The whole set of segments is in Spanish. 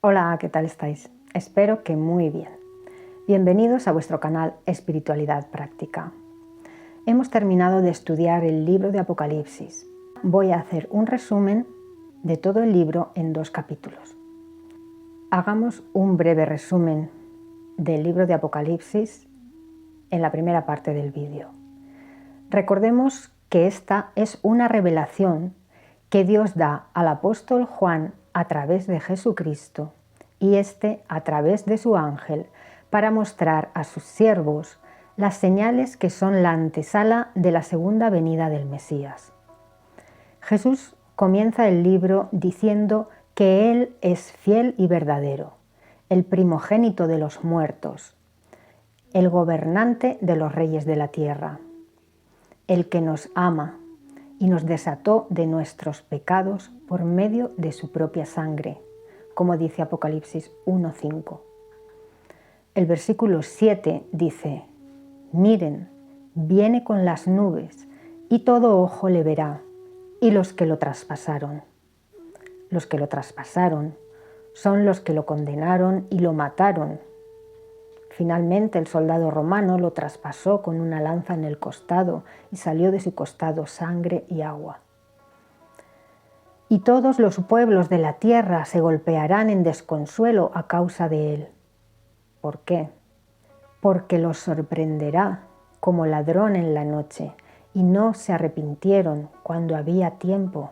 Hola, ¿qué tal estáis? Espero que muy bien. Bienvenidos a vuestro canal Espiritualidad Práctica. Hemos terminado de estudiar el libro de Apocalipsis. Voy a hacer un resumen de todo el libro en 2 capítulos. Hagamos un breve resumen del libro de Apocalipsis en la primera parte del vídeo. Recordemos que esta es una revelación que Dios da al apóstol Juan a través de Jesucristo y éste a través de su ángel para mostrar a sus siervos las señales que son la antesala de la segunda venida del Mesías. Jesús comienza el libro diciendo que Él es fiel y verdadero, el primogénito de los muertos, el gobernante de los reyes de la tierra, el que nos ama y nos desató de nuestros pecados por medio de su propia sangre, como dice Apocalipsis 1:5. El versículo 7 dice: miren, viene con las nubes, y todo ojo le verá, y los que lo traspasaron. Los que lo traspasaron son los que lo condenaron y lo mataron. Finalmente el soldado romano lo traspasó con una lanza en el costado y salió de su costado sangre y agua. Y todos los pueblos de la tierra se golpearán en desconsuelo a causa de él. ¿Por qué? Porque los sorprenderá como ladrón en la noche y no se arrepintieron cuando había tiempo.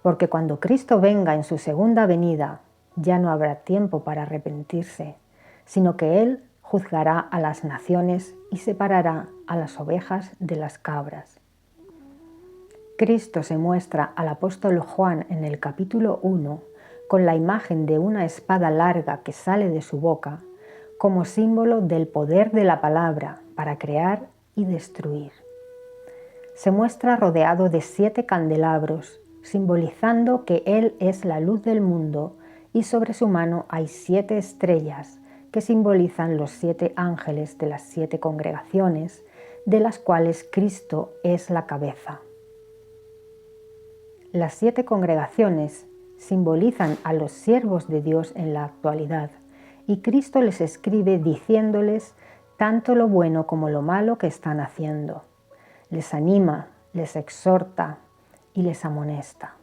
Porque cuando Cristo venga en su segunda venida ya no habrá tiempo para arrepentirse, sino que Él juzgará a las naciones y separará a las ovejas de las cabras. Cristo se muestra al apóstol Juan en el capítulo 1 con la imagen de una espada larga que sale de su boca como símbolo del poder de la palabra para crear y destruir. Se muestra rodeado de 7 candelabros, simbolizando que Él es la luz del mundo, y sobre su mano hay 7 estrellas que simbolizan los 7 ángeles de las 7 congregaciones, de las cuales Cristo es la cabeza. Las 7 congregaciones simbolizan a los siervos de Dios en la actualidad, y Cristo les escribe diciéndoles tanto lo bueno como lo malo que están haciendo. Les anima, les exhorta y les amonesta.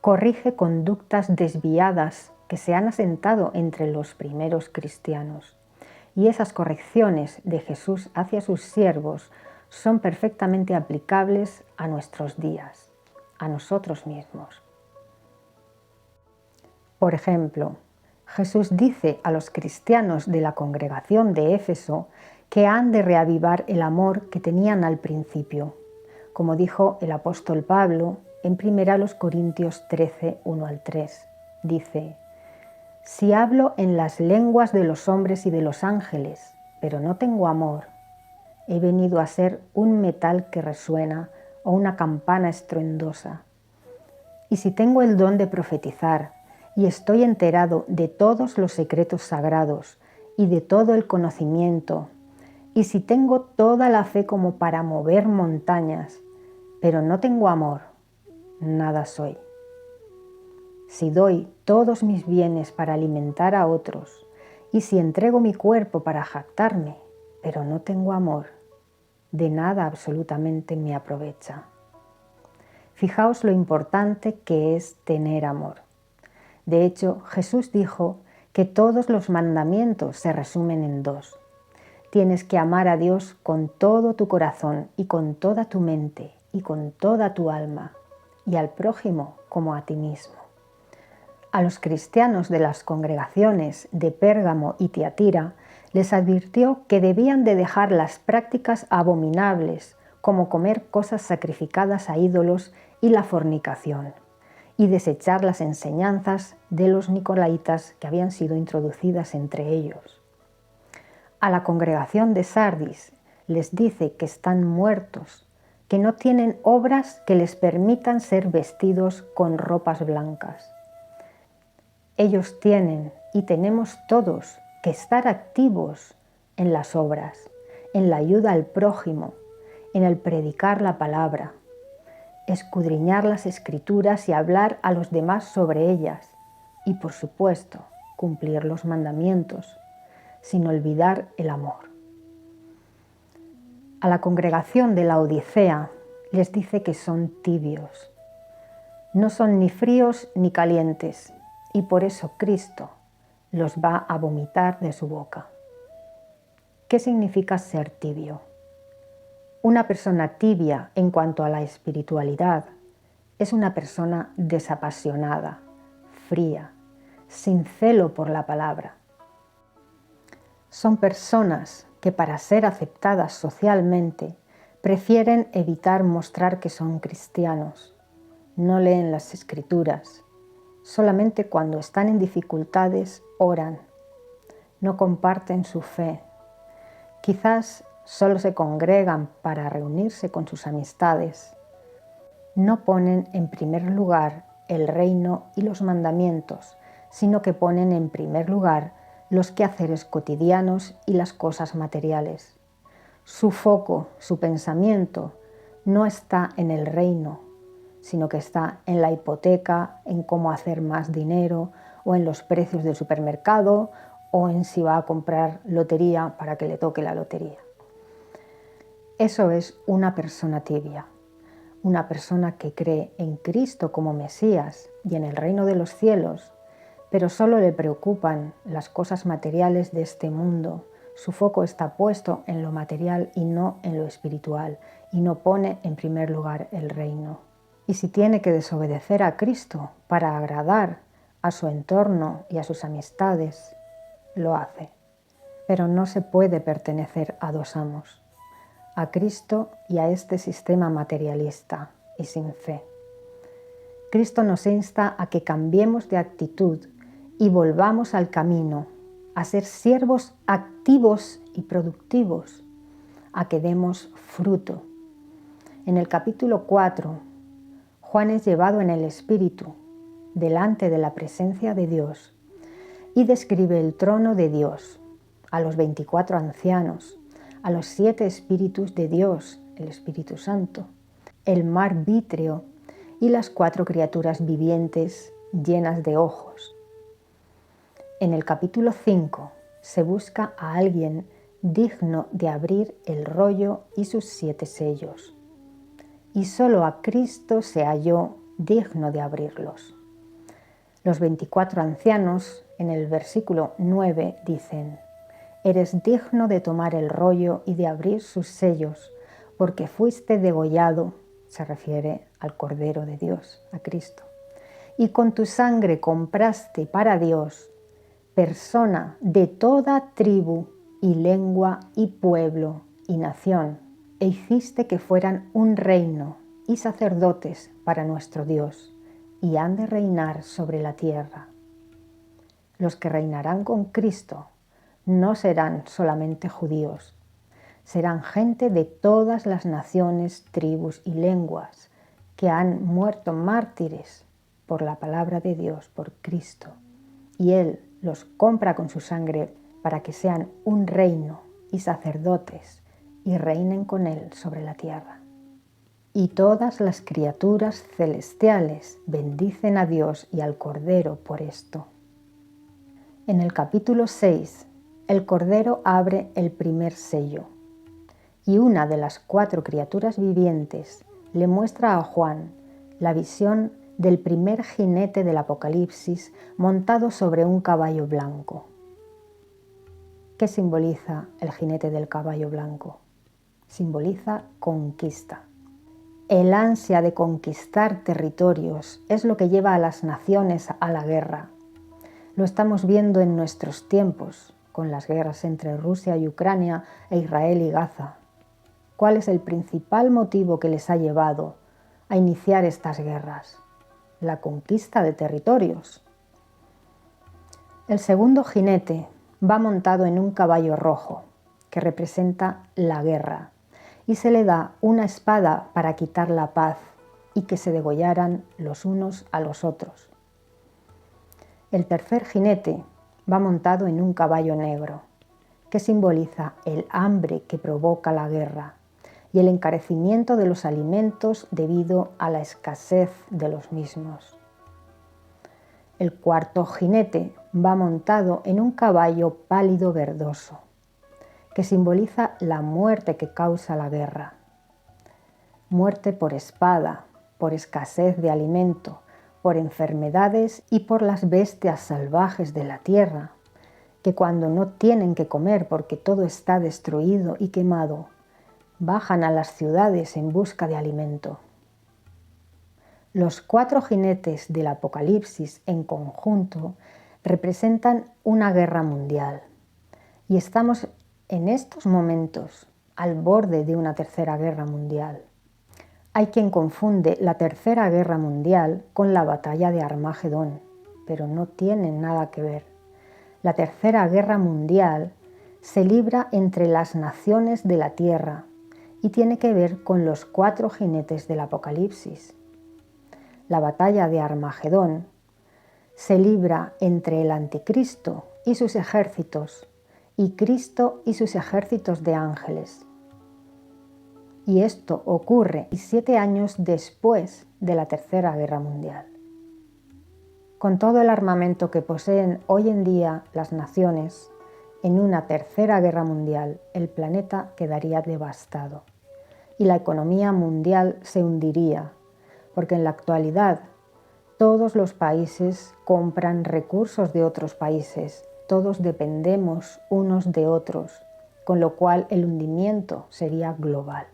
Corrige conductas desviadas que se han asentado entre los primeros cristianos. Y esas correcciones de Jesús hacia sus siervos son perfectamente aplicables a nuestros días, a nosotros mismos. Por ejemplo, Jesús dice a los cristianos de la congregación de Éfeso que han de reavivar el amor que tenían al principio, como dijo el apóstol Pablo en 1 Corintios 13, 1-3. Dice: si hablo en las lenguas de los hombres y de los ángeles, pero no tengo amor, he venido a ser un metal que resuena o una campana estruendosa. Y si tengo el don de profetizar y estoy enterado de todos los secretos sagrados y de todo el conocimiento, y si tengo toda la fe como para mover montañas, pero no tengo amor, nada soy. Si doy todos mis bienes para alimentar a otros, y si entrego mi cuerpo para jactarme, pero no tengo amor, de nada absolutamente me aprovecha. Fijaos lo importante que es tener amor. De hecho, Jesús dijo que todos los mandamientos se resumen en 2. Tienes que amar a Dios con todo tu corazón y con toda tu mente y con toda tu alma, y al prójimo como a ti mismo. A los cristianos de las congregaciones de Pérgamo y Tiatira les advirtió que debían de dejar las prácticas abominables, como comer cosas sacrificadas a ídolos y la fornicación, y desechar las enseñanzas de los nicolaitas que habían sido introducidas entre ellos. A la congregación de Sardis les dice que están muertos, que no tienen obras que les permitan ser vestidos con ropas blancas. Ellos tienen, y tenemos todos, que estar activos en las obras, en la ayuda al prójimo, en el predicar la palabra, escudriñar las Escrituras y hablar a los demás sobre ellas, y, por supuesto, cumplir los mandamientos, sin olvidar el amor. A la congregación de la Odisea les dice que son tibios. No son ni fríos ni calientes, y por eso Cristo los va a vomitar de su boca. ¿Qué significa ser tibio? Una persona tibia en cuanto a la espiritualidad es una persona desapasionada, fría, sin celo por la palabra. Son personas que para ser aceptadas socialmente prefieren evitar mostrar que son cristianos. No leen las escrituras. Solamente cuando están en dificultades oran. No comparten su fe. Quizás solo se congregan para reunirse con sus amistades. No ponen en primer lugar el reino y los mandamientos, sino que ponen en primer lugar los quehaceres cotidianos y las cosas materiales. Su foco, su pensamiento, no está en el reino, sino que está en la hipoteca, en cómo hacer más dinero, o en los precios del supermercado, o en si va a comprar lotería para que le toque la lotería. Eso es una persona tibia, una persona que cree en Cristo como Mesías y en el reino de los cielos, pero solo le preocupan las cosas materiales de este mundo. Su foco está puesto en lo material y no en lo espiritual, y no pone en primer lugar el reino. Y si tiene que desobedecer a Cristo para agradar a su entorno y a sus amistades, lo hace. Pero no se puede pertenecer a dos amos, a Cristo y a este sistema materialista y sin fe. Cristo nos insta a que cambiemos de actitud y volvamos al camino, a ser siervos activos y productivos, a que demos fruto. En el capítulo 4, Juan es llevado en el Espíritu, delante de la presencia de Dios, y describe el trono de Dios, a los 24 ancianos, a los 7 espíritus de Dios, el Espíritu Santo, el mar vítreo y las 4 criaturas vivientes llenas de ojos. En el capítulo 5 se busca a alguien digno de abrir el rollo y sus 7 sellos. Y solo a Cristo se halló digno de abrirlos. Los 24 ancianos, en el versículo 9, dicen: «Eres digno de tomar el rollo y de abrir sus sellos, porque fuiste degollado», se refiere al Cordero de Dios, a Cristo, «y con tu sangre compraste para Dios persona de toda tribu y lengua y pueblo y nación, e hiciste que fueran un reino y sacerdotes para nuestro Dios, y han de reinar sobre la tierra». Los que reinarán con Cristo no serán solamente judíos, serán gente de todas las naciones, tribus y lenguas que han muerto mártires por la palabra de Dios, por Cristo, y Él los compra con su sangre para que sean un reino y sacerdotes y reinen con Él sobre la tierra. Y todas las criaturas celestiales bendicen a Dios y al Cordero por esto. En el capítulo 6, el Cordero abre el primer sello, y una de las 4 criaturas vivientes le muestra a Juan la visión del primer jinete del Apocalipsis montado sobre un caballo blanco. ¿Qué simboliza el jinete del caballo blanco? Simboliza conquista. El ansia de conquistar territorios es lo que lleva a las naciones a la guerra. Lo estamos viendo en nuestros tiempos, con las guerras entre Rusia y Ucrania e Israel y Gaza. ¿Cuál es el principal motivo que les ha llevado a iniciar estas guerras? La conquista de territorios. El segundo jinete va montado en un caballo rojo, que representa la guerra, y se le da una espada para quitar la paz y que se degollaran los unos a los otros. El tercer jinete va montado en un caballo negro, que simboliza el hambre que provoca la guerra y el encarecimiento de los alimentos debido a la escasez de los mismos. El cuarto jinete va montado en un caballo pálido verdoso, que simboliza la muerte que causa la guerra. Muerte por espada, por escasez de alimento, por enfermedades y por las bestias salvajes de la tierra, que cuando no tienen que comer porque todo está destruido y quemado, bajan a las ciudades en busca de alimento. Los cuatro jinetes del Apocalipsis en conjunto representan una guerra mundial y estamos en estos momentos al borde de una tercera guerra mundial. Hay quien confunde la tercera guerra mundial con la batalla de Armagedón, pero no tienen nada que ver. La tercera guerra mundial se libra entre las naciones de la tierra y tiene que ver con los cuatro jinetes del Apocalipsis. La batalla de Armagedón se libra entre el Anticristo y sus ejércitos y Cristo y sus ejércitos de ángeles. Y esto ocurre 7 años después de la Tercera Guerra Mundial. Con todo el armamento que poseen hoy en día las naciones, en una Tercera Guerra Mundial el planeta quedaría devastado y la economía mundial se hundiría, porque en la actualidad todos los países compran recursos de otros países, todos dependemos unos de otros, con lo cual el hundimiento sería global.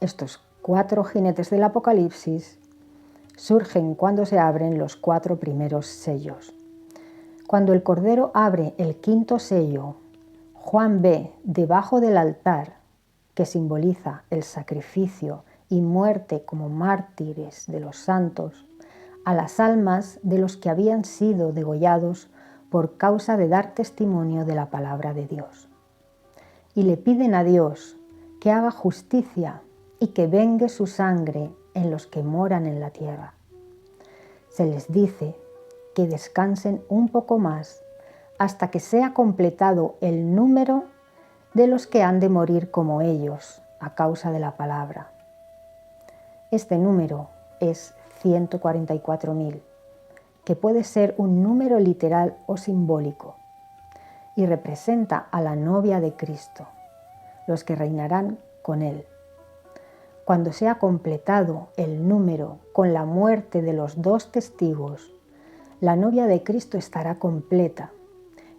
Estos cuatro jinetes del Apocalipsis surgen cuando se abren los 4 primeros sellos. Cuando el Cordero abre el 5.º sello, Juan ve debajo del altar, que simboliza el sacrificio y muerte como mártires de los santos, a las almas de los que habían sido degollados por causa de dar testimonio de la palabra de Dios. Y le piden a Dios que haga justicia y que vengue su sangre en los que moran en la tierra. Se les dice que descansen un poco más hasta que sea completado el número de los que han de morir como ellos a causa de la palabra. Este número es 144.000, que puede ser un número literal o simbólico, y representa a la novia de Cristo, los que reinarán con Él. Cuando sea completado el número con la muerte de los 2 testigos, la novia de Cristo estará completa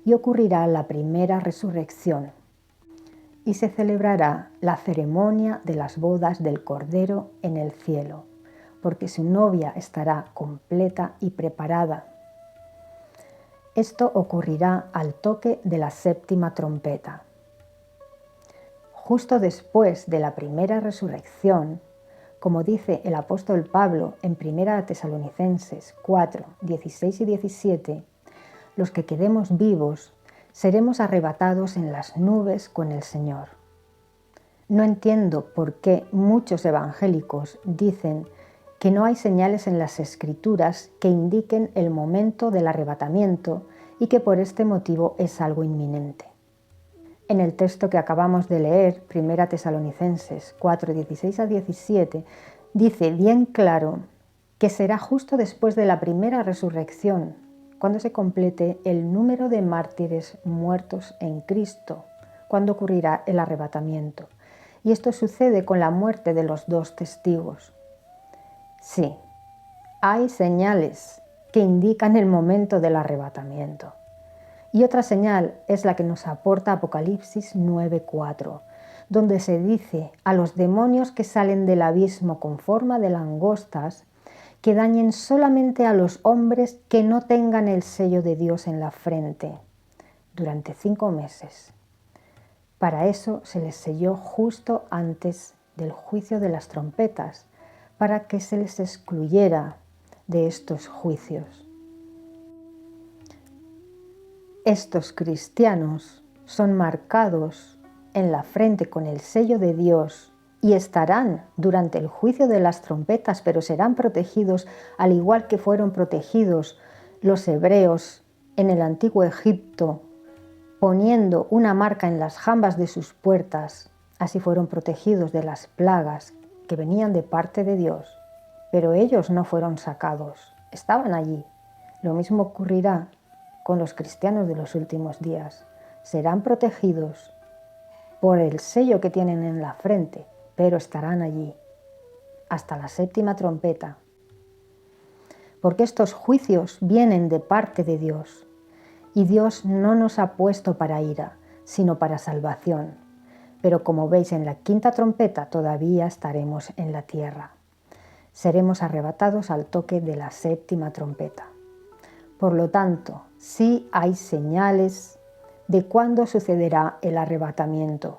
y ocurrirá la primera resurrección, y se celebrará la ceremonia de las bodas del Cordero en el cielo, porque su novia estará completa y preparada. Esto ocurrirá al toque de la 7ª trompeta. Justo después de la primera resurrección, como dice el apóstol Pablo en 1 Tesalonicenses 4, 16 y 17, los que quedemos vivos seremos arrebatados en las nubes con el Señor. No entiendo por qué muchos evangélicos dicen que no hay señales en las Escrituras que indiquen el momento del arrebatamiento y que por este motivo es algo inminente. En el texto que acabamos de leer, 1 Tesalonicenses 4, 16 a 17, dice bien claro que será justo después de la primera resurrección, cuando se complete el número de mártires muertos en Cristo, cuando ocurrirá el arrebatamiento. Y esto sucede con la muerte de los 2 testigos. Sí, hay señales que indican el momento del arrebatamiento. Y otra señal es la que nos aporta Apocalipsis 9:4, donde se dice a los demonios que salen del abismo con forma de langostas que dañen solamente a los hombres que no tengan el sello de Dios en la frente durante 5 meses. Para eso se les selló justo antes del juicio de las trompetas, para que se les excluyera de estos juicios. Estos cristianos son marcados en la frente con el sello de Dios y estarán durante el juicio de las trompetas, pero serán protegidos al igual que fueron protegidos los hebreos en el antiguo Egipto, poniendo una marca en las jambas de sus puertas. Así fueron protegidos de las plagas que venían de parte de Dios, pero ellos no fueron sacados. estaban allí. Lo mismo ocurrirá con los cristianos de los últimos días. Serán protegidos por el sello que tienen en la frente, pero estarán allí hasta la séptima trompeta. Porque estos juicios vienen de parte de Dios. Y Dios no nos ha puesto para ira, sino para salvación. Pero como veis, en la quinta trompeta todavía estaremos en la tierra. Seremos arrebatados al toque de la séptima trompeta. Por lo tanto, sí hay señales de cuándo sucederá el arrebatamiento.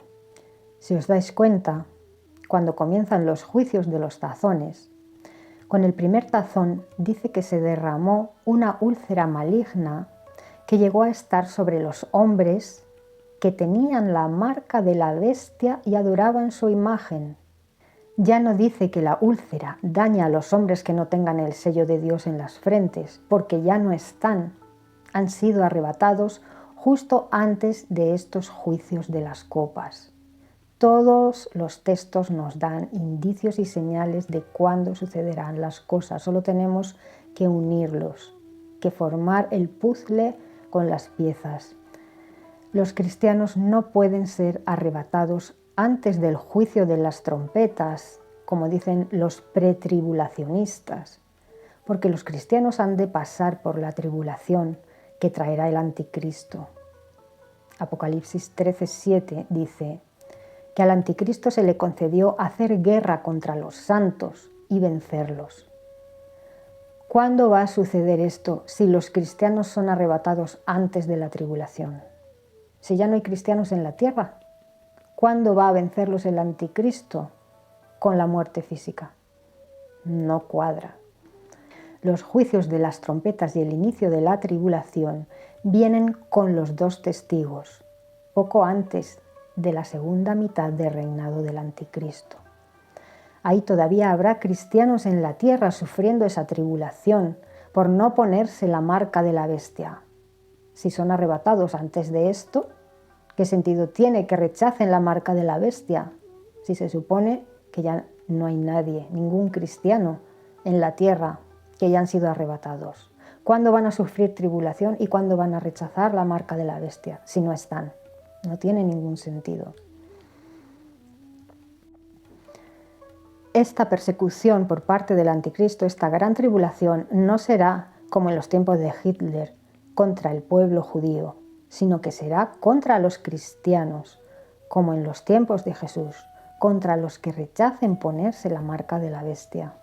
Si os dais cuenta, cuando comienzan los juicios de los tazones, con el primer tazón dice que se derramó una úlcera maligna que llegó a estar sobre los hombres que tenían la marca de la bestia y adoraban su imagen. Ya no dice que la úlcera daña a los hombres que no tengan el sello de Dios en las frentes, porque ya no están. Han sido arrebatados justo antes de estos juicios de las copas. Todos los textos nos dan indicios y señales de cuándo sucederán las cosas. Solo tenemos que unirlos, que formar el puzzle con las piezas. Los cristianos no pueden ser arrebatados antes del juicio de las trompetas, como dicen los pretribulacionistas, porque los cristianos han de pasar por la tribulación que traerá el anticristo. Apocalipsis 13:7 dice que al anticristo se le concedió hacer guerra contra los santos y vencerlos. ¿Cuándo va a suceder esto si los cristianos son arrebatados antes de la tribulación? Si ya no hay cristianos en la tierra, ¿cuándo va a vencerlos el anticristo? Con la muerte física. No cuadra. Los juicios de las trompetas y el inicio de la tribulación vienen con los dos testigos, poco antes de la segunda mitad del reinado del anticristo. Ahí todavía habrá cristianos en la tierra sufriendo esa tribulación por no ponerse la marca de la bestia. Si son arrebatados antes de esto, ¿qué sentido tiene que rechacen la marca de la bestia? Si se supone que ya no hay nadie, ningún cristiano en la tierra que ya han sido arrebatados. ¿Cuándo van a sufrir tribulación y cuándo van a rechazar la marca de la bestia? Si no están. No tiene ningún sentido. Esta persecución por parte del anticristo, esta gran tribulación, no será como en los tiempos de Hitler contra el pueblo judío, sino que será contra los cristianos, como en los tiempos de Jesús, contra los que rechacen ponerse la marca de la bestia.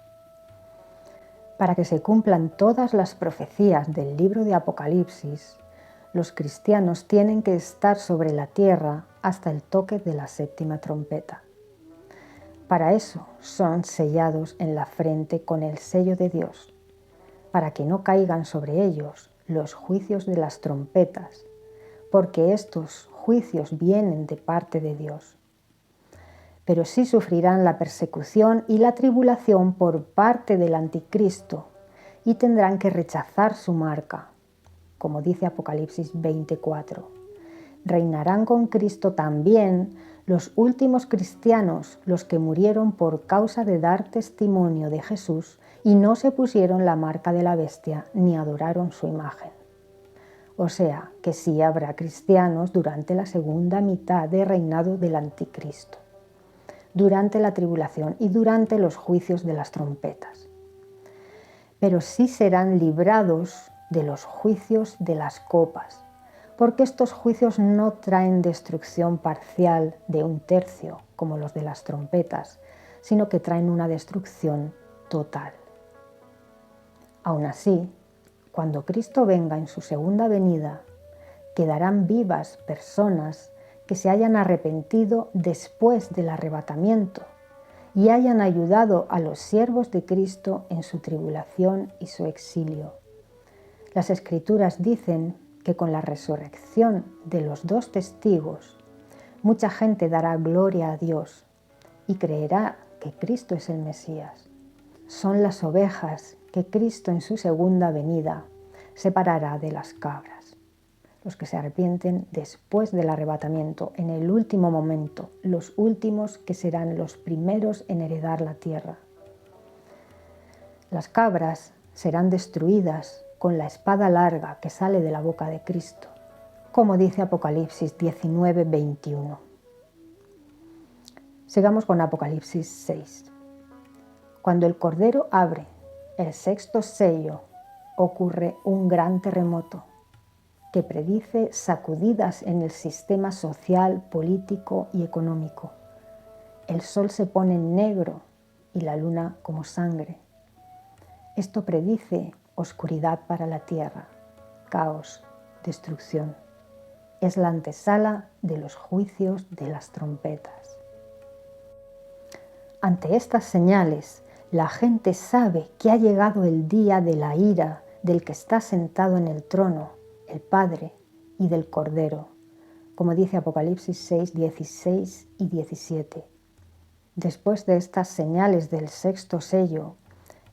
Para que se cumplan todas las profecías del libro de Apocalipsis, los cristianos tienen que estar sobre la tierra hasta el toque de la séptima trompeta. Para eso son sellados en la frente con el sello de Dios, para que no caigan sobre ellos los juicios de las trompetas, porque estos juicios vienen de parte de Dios. Pero sí sufrirán la persecución y la tribulación por parte del anticristo y tendrán que rechazar su marca, como dice Apocalipsis 24. Reinarán con Cristo también los últimos cristianos, los que murieron por causa de dar testimonio de Jesús y no se pusieron la marca de la bestia ni adoraron su imagen. O sea, que sí habrá cristianos durante la segunda mitad de reinado del anticristo, durante la tribulación y durante los juicios de las trompetas. Pero sí serán librados de los juicios de las copas, porque estos juicios no traen destrucción parcial de 1/3, como los de las trompetas, sino que traen una destrucción total. Aún así, cuando Cristo venga en su segunda venida, quedarán vivas personas que se hayan arrepentido después del arrebatamiento y hayan ayudado a los siervos de Cristo en su tribulación y su exilio. Las Escrituras dicen que con la resurrección de los dos testigos, mucha gente dará gloria a Dios y creerá que Cristo es el Mesías. Son las ovejas que Cristo en su segunda venida separará de las cabras. Los que se arrepienten después del arrebatamiento, en el último momento, los últimos que serán los primeros en heredar la tierra. Las cabras serán destruidas con la espada larga que sale de la boca de Cristo, como dice Apocalipsis 19:21. Sigamos con Apocalipsis 6. Cuando el Cordero abre el sexto sello, ocurre un gran terremoto que predice sacudidas en el sistema social, político y económico. El sol se pone negro y la luna como sangre. Esto predice oscuridad para la tierra, caos, destrucción. Es la antesala de los juicios de las trompetas. Ante estas señales, la gente sabe que ha llegado el día de la ira del que está sentado en el trono, el Padre, y del Cordero, como dice Apocalipsis 6, 16 y 17. Después de estas señales del sexto sello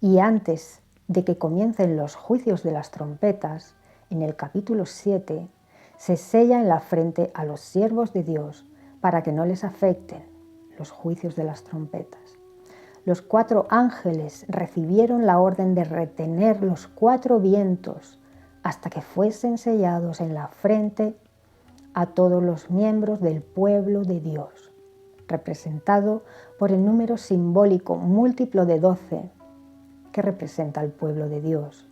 y antes de que comiencen los juicios de las trompetas, en el capítulo 7, se sella en la frente a los siervos de Dios para que no les afecten los juicios de las trompetas. Los 4 ángeles recibieron la orden de retener los 4 vientos hasta que fuesen sellados en la frente a todos los miembros del pueblo de Dios, representado por el número simbólico múltiplo de 12, que representa al pueblo de Dios.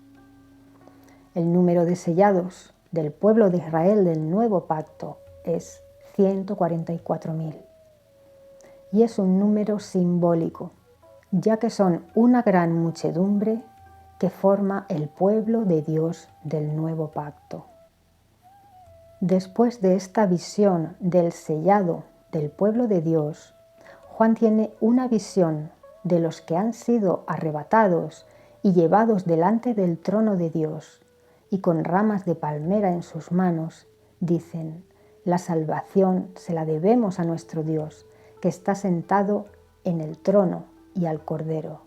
El número de sellados del pueblo de Israel del nuevo pacto es 144.000. Y es un número simbólico, ya que son una gran muchedumbre que forma el pueblo de Dios del nuevo pacto. Después de esta visión del sellado del pueblo de Dios, Juan tiene una visión de los que han sido arrebatados y llevados delante del trono de Dios, y con ramas de palmera en sus manos, dicen: la salvación se la debemos a nuestro Dios, que está sentado en el trono y al Cordero.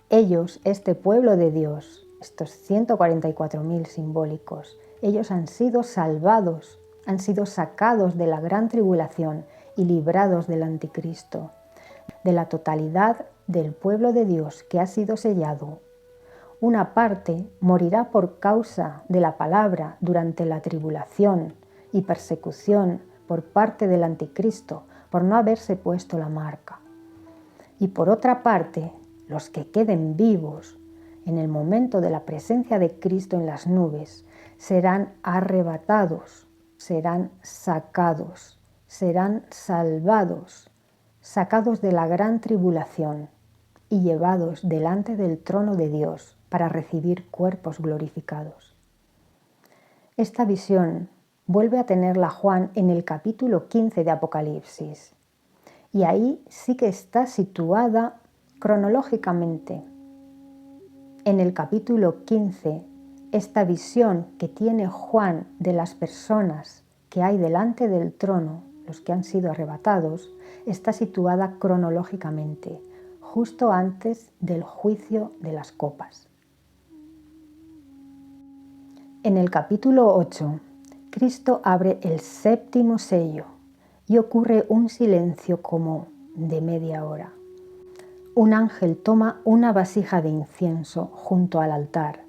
Ellos, este pueblo de Dios, estos 144.000 simbólicos, ellos han sido salvados, han sido sacados de la gran tribulación y librados del anticristo, de la totalidad del pueblo de Dios que ha sido sellado. Una parte morirá por causa de la palabra durante la tribulación y persecución por parte del anticristo por no haberse puesto la marca. Y por otra parte, los que queden vivos en el momento de la presencia de Cristo en las nubes serán arrebatados, serán sacados, serán salvados, sacados de la gran tribulación y llevados delante del trono de Dios para recibir cuerpos glorificados. Esta visión vuelve a tenerla Juan en el capítulo 15 de Apocalipsis, y ahí sí que está situada cronológicamente. En el capítulo 15, esta visión que tiene Juan de las personas que hay delante del trono, los que han sido arrebatados, está situada cronológicamente, justo antes del juicio de las copas. En el capítulo 8, Cristo abre el séptimo sello y ocurre un silencio como de media hora. Un ángel toma una vasija de incienso junto al altar,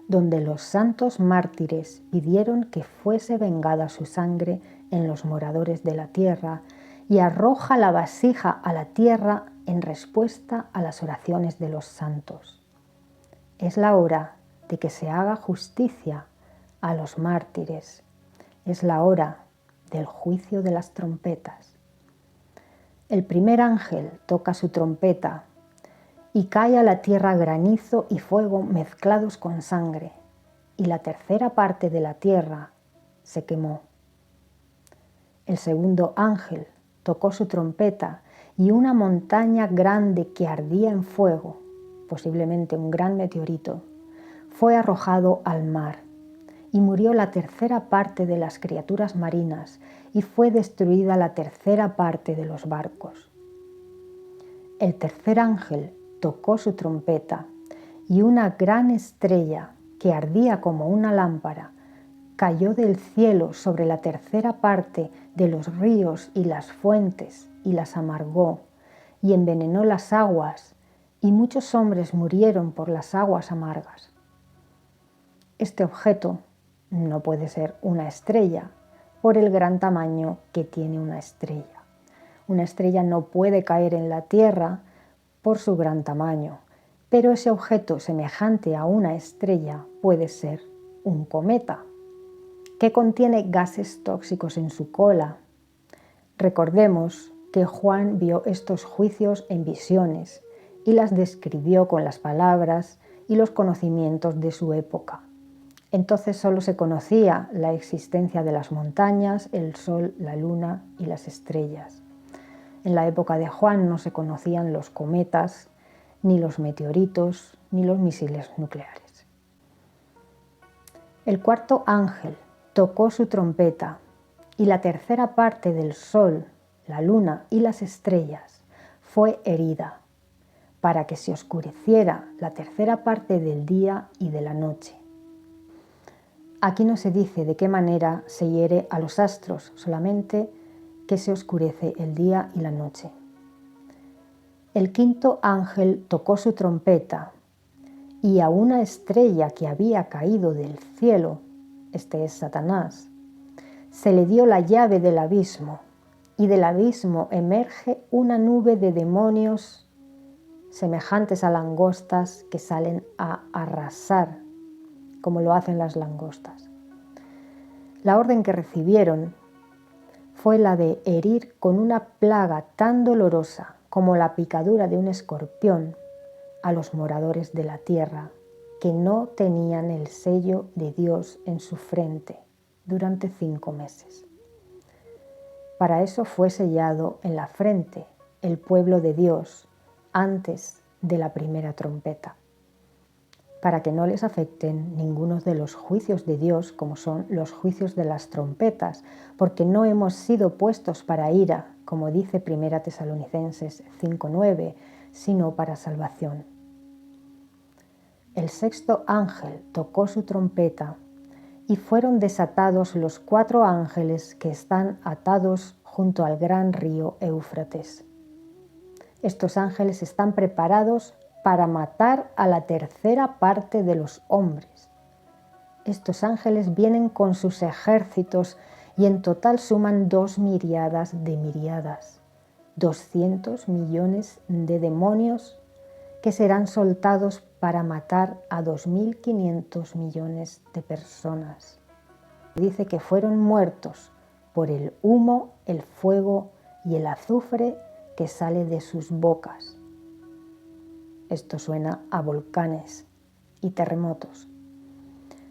donde los santos mártires pidieron que fuese vengada su sangre en los moradores de la tierra, y arroja la vasija a la tierra en respuesta a las oraciones de los santos. Es la hora de que se haga justicia a los mártires. Es la hora del juicio de las trompetas. El primer ángel toca su trompeta y cae a la tierra granizo y fuego mezclados con sangre, y la tercera parte de la tierra se quemó. El segundo ángel tocó su trompeta y una montaña grande que ardía en fuego, posiblemente un gran meteorito, fue arrojado al mar, y murió la tercera parte de las criaturas marinas, y fue destruida la tercera parte de los barcos. El tercer ángel tocó su trompeta, y una gran estrella que ardía como una lámpara cayó del cielo sobre la tercera parte de los ríos y las fuentes, y las amargó, y envenenó las aguas y muchos hombres murieron por las aguas amargas. Este objeto no puede ser una estrella por el gran tamaño que tiene una estrella. Una estrella no puede caer en la Tierra por su gran tamaño, pero ese objeto semejante a una estrella puede ser un cometa, que contiene gases tóxicos en su cola. Recordemos que Juan vio estos juicios en visiones y las describió con las palabras y los conocimientos de su época. Entonces solo se conocía la existencia de las montañas, el sol, la luna y las estrellas. En la época de Juan no se conocían los cometas, ni los meteoritos, ni los misiles nucleares. El cuarto ángel tocó su trompeta y la tercera parte del sol, la luna y las estrellas fue herida, para que se oscureciera la tercera parte del día y de la noche. Aquí no se dice de qué manera se hiere a los astros, solamente que se oscurece el día y la noche. El quinto ángel tocó su trompeta y a una estrella que había caído del cielo, este es Satanás, se le dio la llave del abismo, y del abismo emerge una nube de demonios semejantes a langostas que salen a arrasar, como lo hacen las langostas. La orden que recibieron fue la de herir con una plaga tan dolorosa como la picadura de un escorpión a los moradores de la tierra que no tenían el sello de Dios en su frente durante 5 meses. Para eso fue sellado en la frente el pueblo de Dios antes de la primera trompeta, para que no les afecten ninguno de los juicios de Dios, como son los juicios de las trompetas, porque no hemos sido puestos para ira, como dice 1 Tesalonicenses 5:9, sino para salvación. El sexto ángel tocó su trompeta y fueron desatados los 4 ángeles que están atados junto al gran río Éufrates. Estos ángeles están preparados para matar a la tercera parte de los hombres. Estos ángeles vienen con sus ejércitos y en total suman 2 miríadas de miríadas, 200 millones de demonios que serán soltados para matar a 2.500 millones de personas. Dice que fueron muertos por el humo, el fuego y el azufre que sale de sus bocas. Esto suena a volcanes y terremotos.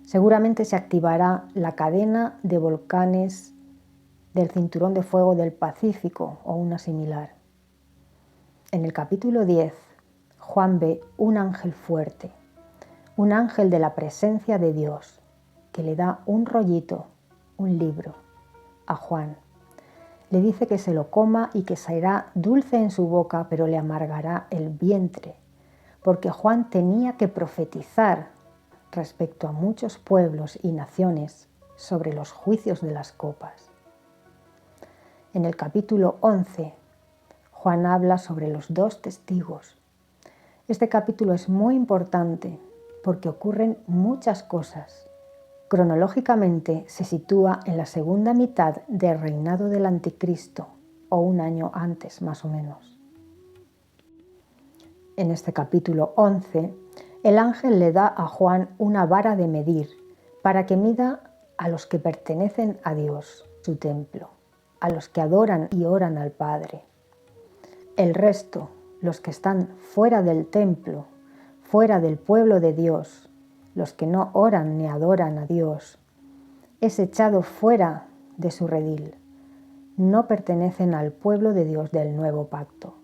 Seguramente se activará la cadena de volcanes del Cinturón de Fuego del Pacífico o una similar. En el capítulo 10, Juan ve un ángel fuerte, un ángel de la presencia de Dios, que le da un rollito, un libro, a Juan. Le dice que se lo coma y que será dulce en su boca, pero le amargará el vientre, porque Juan tenía que profetizar respecto a muchos pueblos y naciones sobre los juicios de las copas. En el capítulo 11, Juan habla sobre los 2 testigos. Este capítulo es muy importante porque ocurren muchas cosas. Cronológicamente se sitúa en la segunda mitad del reinado del Anticristo, o un año antes más o menos. En este capítulo 11, el ángel le da a Juan una vara de medir para que mida a los que pertenecen a Dios, su templo, a los que adoran y oran al Padre. El resto, los que están fuera del templo, fuera del pueblo de Dios, los que no oran ni adoran a Dios, es echado fuera de su redil. No pertenecen al pueblo de Dios del nuevo pacto.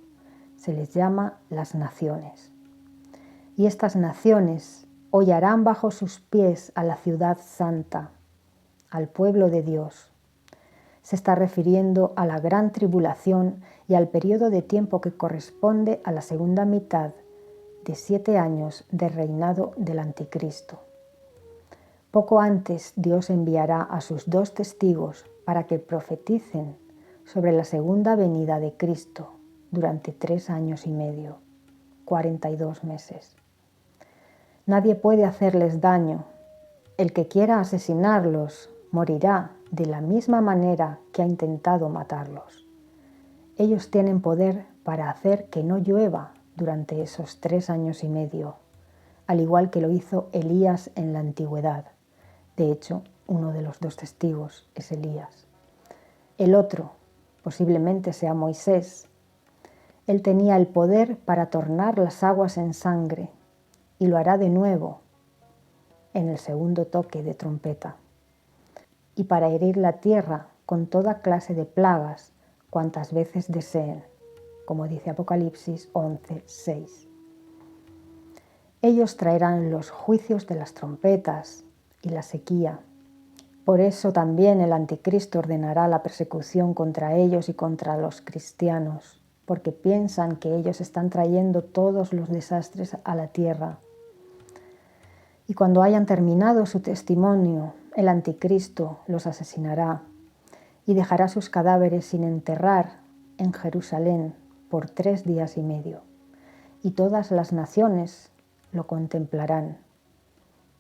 Se les llama las naciones. Y estas naciones hollarán bajo sus pies a la ciudad santa, al pueblo de Dios. Se está refiriendo a la gran tribulación y al periodo de tiempo que corresponde a la segunda mitad de 7 años de reinado del Anticristo. Poco antes Dios enviará a sus 2 testigos para que profeticen sobre la segunda venida de Cristo durante 3 años y medio. 42 meses. Nadie puede hacerles daño. El que quiera asesinarlos morirá de la misma manera que ha intentado matarlos. Ellos tienen poder para hacer que no llueva durante esos 3 años y medio, al igual que lo hizo Elías en la antigüedad. De hecho, uno de los 2 testigos es Elías. El otro, posiblemente sea Moisés. Él tenía el poder para tornar las aguas en sangre y lo hará de nuevo en el segundo toque de trompeta, y para herir la tierra con toda clase de plagas cuantas veces deseen, como dice Apocalipsis 11:6. Ellos traerán los juicios de las trompetas y la sequía. Por eso también el anticristo ordenará la persecución contra ellos y contra los cristianos, porque piensan que ellos están trayendo todos los desastres a la tierra. Y cuando hayan terminado su testimonio, el anticristo los asesinará y dejará sus cadáveres sin enterrar en Jerusalén por 3 días y medio. Y todas las naciones lo contemplarán.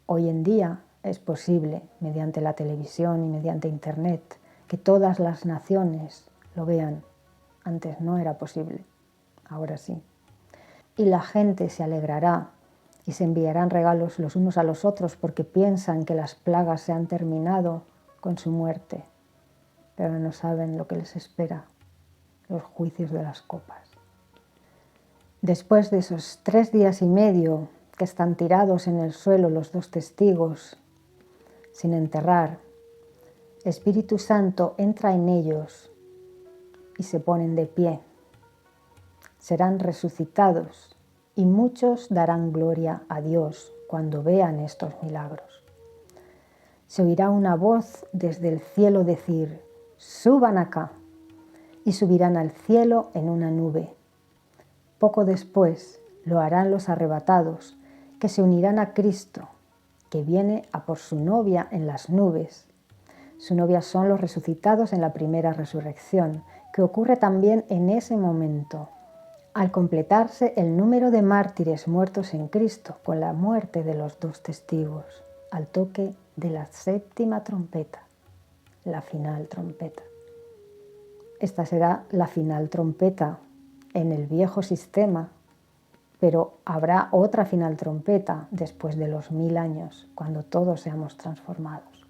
Hoy en día es posible, mediante la televisión y mediante Internet, que todas las naciones lo vean. Antes no era posible, ahora sí. Y la gente se alegrará y se enviarán regalos los unos a los otros porque piensan que las plagas se han terminado con su muerte, pero no saben lo que les espera, los juicios de las copas. Después de esos 3 días y medio que están tirados en el suelo los 2 testigos, sin enterrar, Espíritu Santo entra en ellos y se ponen de pie. Serán resucitados y muchos darán gloria a Dios cuando vean estos milagros. Se oirá una voz desde el cielo decir: «Suban acá», y subirán al cielo en una nube. Poco después lo harán los arrebatados, que se unirán a Cristo, que viene a por su novia en las nubes. Su novia son los resucitados en la primera resurrección, que ocurre también en ese momento, al completarse el número de mártires muertos en Cristo con la muerte de los 2 testigos, al toque de la 7ª trompeta, la final trompeta. Esta será la final trompeta en el viejo sistema, pero habrá otra final trompeta después de los 1000 años, cuando todos seamos transformados.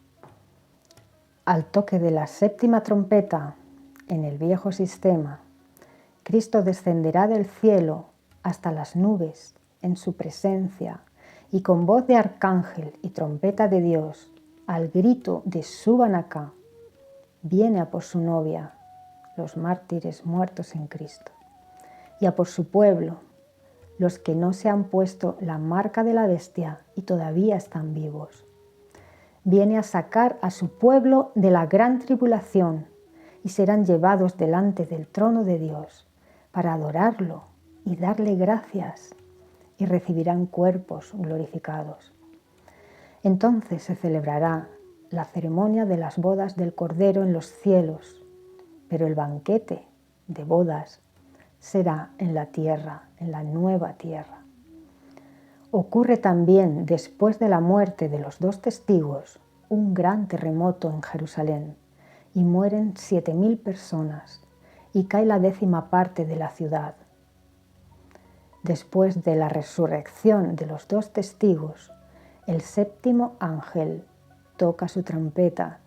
Al toque de la 7ª trompeta en el viejo sistema, Cristo descenderá del cielo hasta las nubes en su presencia y con voz de arcángel y trompeta de Dios, al grito de «Suban acá», viene a por su novia, los mártires muertos en Cristo, y a por su pueblo, los que no se han puesto la marca de la bestia y todavía están vivos. Viene a sacar a su pueblo de la gran tribulación y serán llevados delante del trono de Dios para adorarlo y darle gracias, y recibirán cuerpos glorificados. Entonces se celebrará la ceremonia de las bodas del Cordero en los cielos, pero el banquete de bodas será en la tierra, en la nueva tierra. Ocurre también, después de la muerte de los 2 testigos, un gran terremoto en Jerusalén, y mueren 7000 personas, y cae la 10ª parte de la ciudad. Después de la resurrección de los 2 testigos, el 7º ángel toca su trompeta,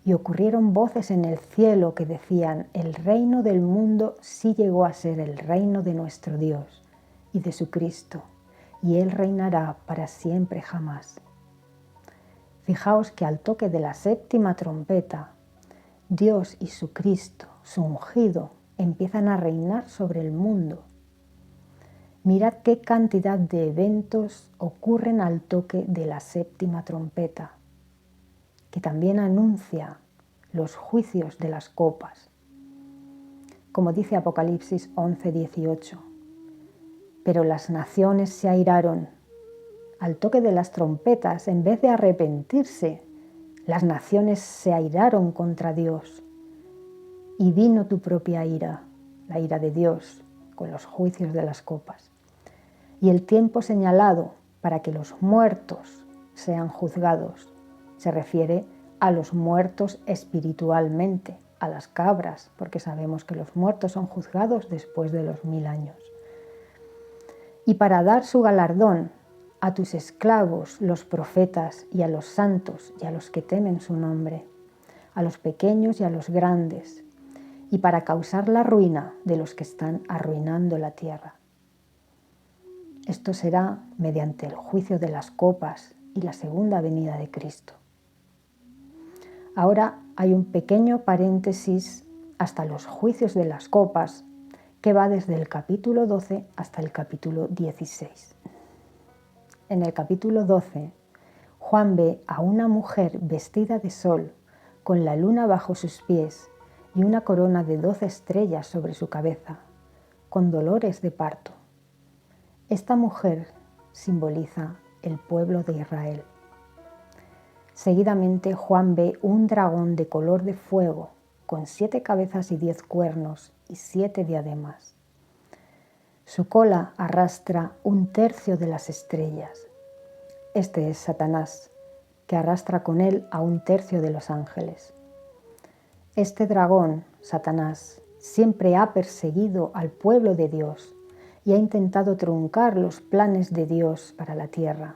y ocurrieron voces en el cielo que decían: «El reino del mundo sí llegó a ser el reino de nuestro Dios y de su Cristo, y Él reinará para siempre jamás». Fijaos que al toque de la 7ª trompeta, Dios y su Cristo, su ungido, empiezan a reinar sobre el mundo. Mirad qué cantidad de eventos ocurren al toque de la 7ª trompeta, que también anuncia los juicios de las copas. Como dice Apocalipsis 11:18, «Pero las naciones se airaron». Al toque de las trompetas, en vez de arrepentirse, las naciones se airaron contra Dios. Y vino tu propia ira, la ira de Dios, con los juicios de las copas. y el tiempo señalado para que los muertos sean juzgados se refiere a los muertos espiritualmente, a las cabras, porque sabemos que los muertos son juzgados después de los 1000 años. Y para dar su galardón a tus esclavos, los profetas, y a los santos y a los que temen su nombre, a los pequeños y a los grandes, y para causar la ruina de los que están arruinando la tierra. Esto será mediante el juicio de las copas y la segunda venida de Cristo. Ahora hay un pequeño paréntesis hasta los juicios de las copas, que va desde el capítulo 12 hasta el capítulo 16. En el capítulo 12, Juan ve a una mujer vestida de sol, con la luna bajo sus pies y una corona de 12 estrellas sobre su cabeza, con dolores de parto. Esta mujer simboliza el pueblo de Israel. Seguidamente Juan ve un dragón de color de fuego, con 7 cabezas y 10 cuernos y 7 diademas. Su cola arrastra 1/3 de las estrellas. Este es Satanás, que arrastra con él a 1/3 de los ángeles. Este dragón, Satanás, siempre ha perseguido al pueblo de Dios y ha intentado truncar los planes de Dios para la tierra.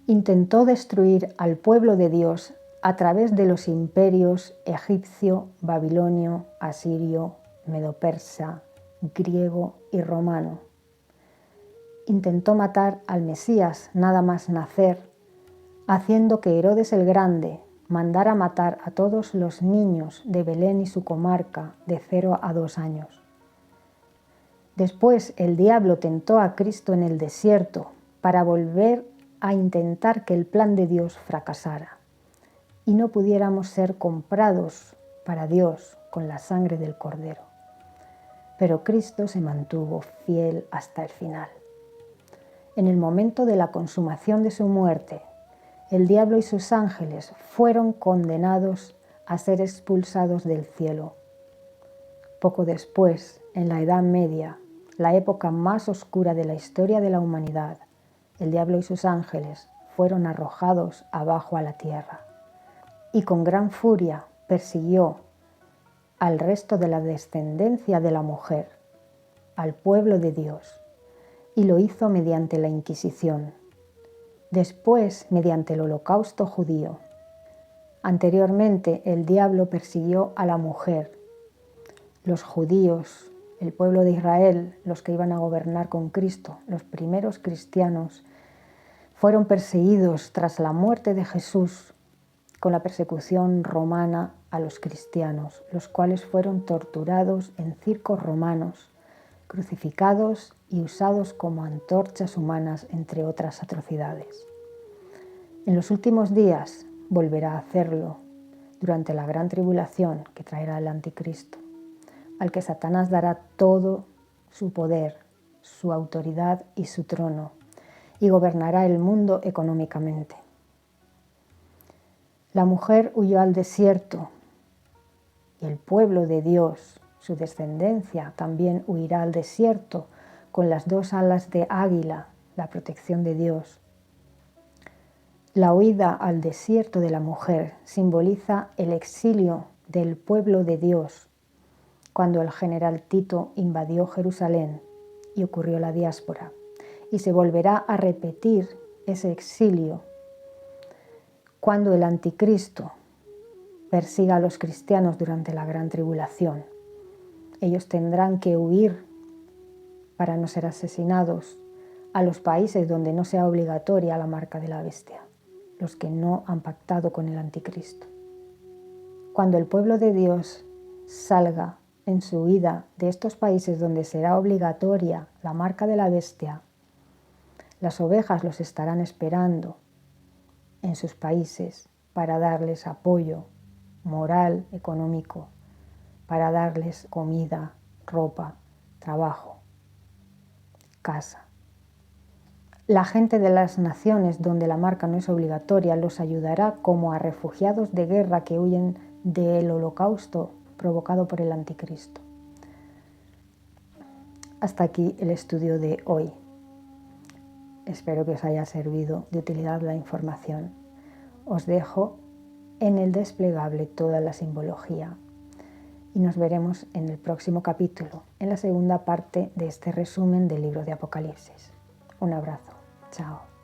Intentó destruir al pueblo de Dios a través de los imperios egipcio, babilonio, asirio, medo-persa, griego y romano. Intentó matar al Mesías nada más nacer, haciendo que Herodes el Grande mandara matar a todos los niños de Belén y su comarca de 0 a 2 años. Después el diablo tentó a Cristo en el desierto para volver a intentar que el plan de Dios fracasara y no pudiéramos ser comprados para Dios con la sangre del Cordero. Pero Cristo se mantuvo fiel hasta el final. En el momento de la consumación de su muerte, el diablo y sus ángeles fueron condenados a ser expulsados del cielo. Poco después, en la Edad Media, la época más oscura de la historia de la humanidad, el diablo y sus ángeles fueron arrojados abajo a la tierra. Y con gran furia persiguió al resto de la descendencia de la mujer, al pueblo de Dios, y lo hizo mediante la Inquisición, después mediante el Holocausto judío. Anteriormente el diablo persiguió a la mujer. Los judíos, el pueblo de Israel, los que iban a gobernar con Cristo, los primeros cristianos, fueron perseguidos tras la muerte de Jesús con la persecución romana a los cristianos, los cuales fueron torturados en circos romanos, crucificados y usados como antorchas humanas, entre otras atrocidades. En los últimos días volverá a hacerlo durante la gran tribulación que traerá el anticristo, al que Satanás dará todo su poder, su autoridad y su trono, y gobernará el mundo económicamente. La mujer huyó al desierto y el pueblo de Dios, su descendencia, también huirá al desierto con las 2 alas de águila, la protección de Dios. La huida al desierto de la mujer simboliza el exilio del pueblo de Dios cuando el general Tito invadió Jerusalén y ocurrió la diáspora, y se volverá a repetir ese exilio cuando el anticristo persiga a los cristianos durante la gran tribulación. Ellos tendrán que huir para no ser asesinados a los países donde no sea obligatoria la marca de la bestia, los que no han pactado con el anticristo. Cuando el pueblo de Dios salga en su huida de estos países donde será obligatoria la marca de la bestia, las ovejas los estarán esperando en sus países para darles apoyo moral, económico, para darles comida, ropa, trabajo, casa. La gente de las naciones donde la marca no es obligatoria los ayudará como a refugiados de guerra que huyen del holocausto provocado por el anticristo. Hasta aquí el estudio de hoy. Espero que os haya servido de utilidad la información. Os dejo en el desplegable toda la simbología y nos veremos en el próximo capítulo, en la segunda parte de este resumen del libro de Apocalipsis. Un abrazo. Chao.